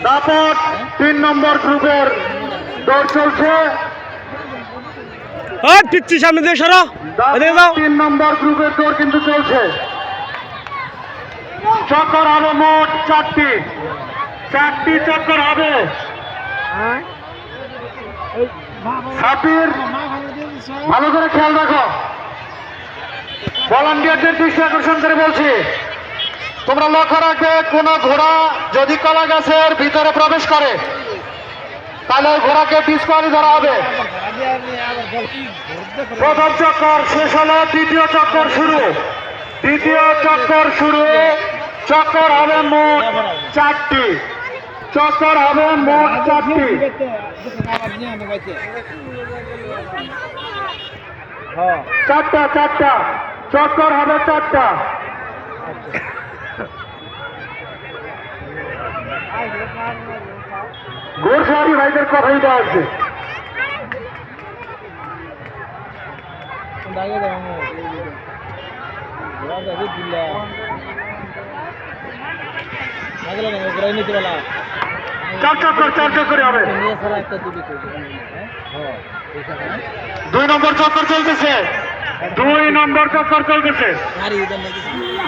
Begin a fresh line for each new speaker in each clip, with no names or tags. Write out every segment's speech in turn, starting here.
দাপট 3 নম্বর গ্রুপের দৌড় চলছে।
পিচ্ছি সামনে দিয়ে সরো,
3 নম্বর গ্রুপের দৌড় কিন্তু চলছে। চক্কর হবে মোট 4টি চক্কর হবে। সাপির ভালো করে খেয়াল রাখো। ভলান্টিয়ারদের দৃষ্টি আকর্ষণ করে বলছি, তোমরা লক্ষ্য রাখবে কোন ঘোড়া যদি কলা গাছের ভিতরে প্রবেশ করে তাহলে ওই ঘোড়াকে ডিসকোয়ালি ধরা হবে। প্রথম চক্কর শেষ হলো, দ্বিতীয় চক্কর শুরু। চক্কর হবে মোট 4টি। চারটা চক্কর হবে 4টা। ঘোড়সারি ভাইদের কথাই দেওয়া আছে। চার চক্কর হবে। 2 নম্বর চক্কর চলতেছে।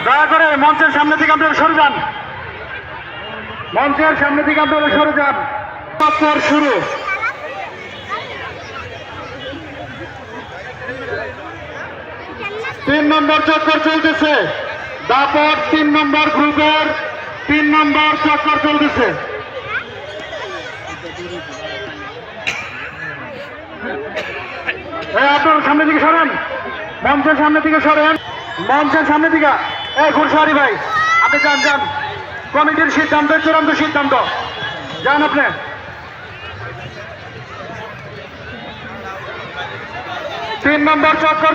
দয়া করে মঞ্চের সামনে থেকে আপনারা সরে যান। চক্কর শুরু। 3 নম্বর চক্কর চলতেছে। দাপট 3 নম্বর গ্রুপের 3 নম্বর চক্কর চলতেছে। আপনার সামনে দিকে সরেন, মঞ্চের সামনে দিকে সরেন। ঘুরসারি ভাই আপনি যান। কমিটির সিদ্ধান্ত চূড়ান্ত সিদ্ধান্ত, যান আপনি। 3 নম্বর চক্কর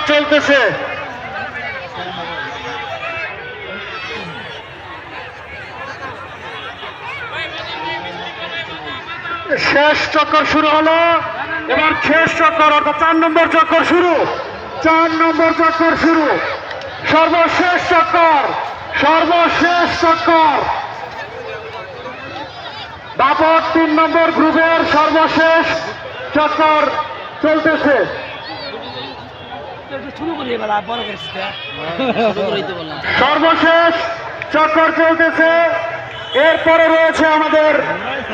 চলতেছে। শেষ চক্কর শুরু হলো। এবার শেষ চক্কর অর্থাৎ 4 নম্বর চক্কর শুরু। সর্বশেষ চক্কর। দাপট 3 নম্বর গ্রুপের সর্বশেষ চক্কর চলতেছে। এরপরে রয়েছে আমাদের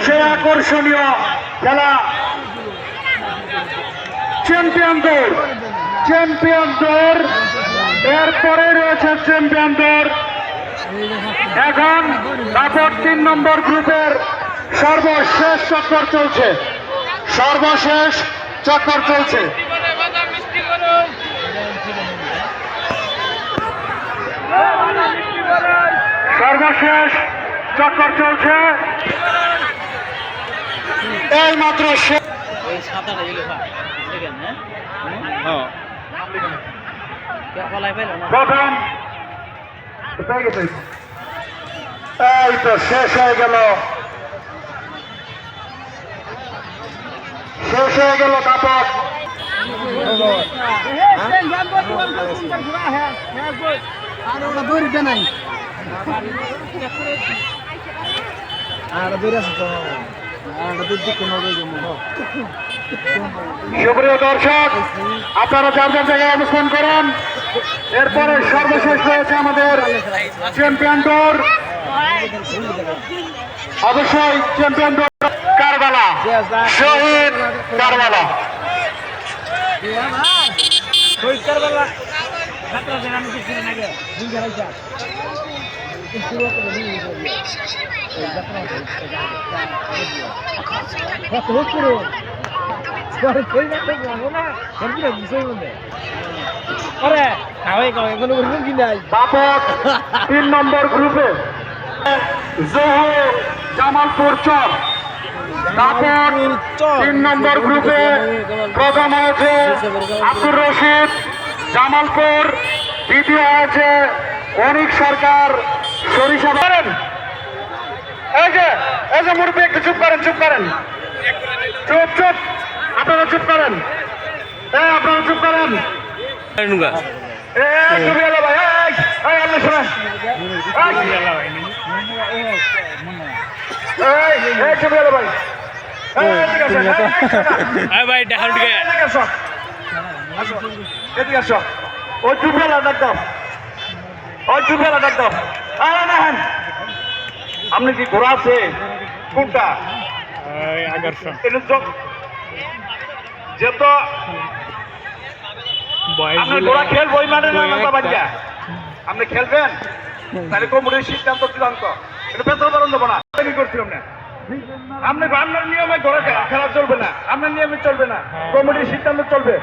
সে আকর্ষণীয় খেলা, চ্যাম্পিয়ন দৌড়। এরপরে রয়েছে চ্যাম্পিয়ন দৌড়। এখন দাপট 3 নম্বর গ্রুপের সর্বশেষ চক্কর চলছে। সর্বশেষ চক্কর চলছে। এই মাত্র প্রথম এই তো শেষ হয়ে গেল দাপট। সুপ্রিয় দর্শক, আপনারা যার জায়গায় অবস্থান করেন। এরপরে সর্বশেষ রয়েছে আমাদের চ্যাম্পিয়ন দৌড়। অবশ্যই চ্যাম্পিয়ন দৌড় কারবালা, শহীদ কারবালা। দাপট 3 নম্বর গ্রুপে জামালপুর চর। দাপট 3 নম্বর গ্রুপে প্রথম হয়েছে আব্দুর রশিদ জামালপুর, দ্বিতীয় হয়েছে অনিক সরকার সরিষা। এই যে মুরব্বী একটু চুপ করেন। আপনারা চুপ করেন। ভাই চুপ গেল ভাই
ভাই ডাউন
এদিকে আসো ওই চুপ গেল ডাক দাও ওই চুপ গেল ডাক দাও আপনি কি ঘোড়া আছে কোনটা যেহেতু আপনি ঘোড়া খেলবো ওই মানে না বাচ্চা আপনি খেলবেন তাহলে কমিটির সিদ্ধান্ত চূড়ান্ত এটা বেতন বারণ দেবো না কি করছিলাম না আপনি আপনার নিয়মে ঘোড়া খেলা চলবে না আপনার নিয়মে চলবে না কমিটির সিদ্ধান্ত চলবে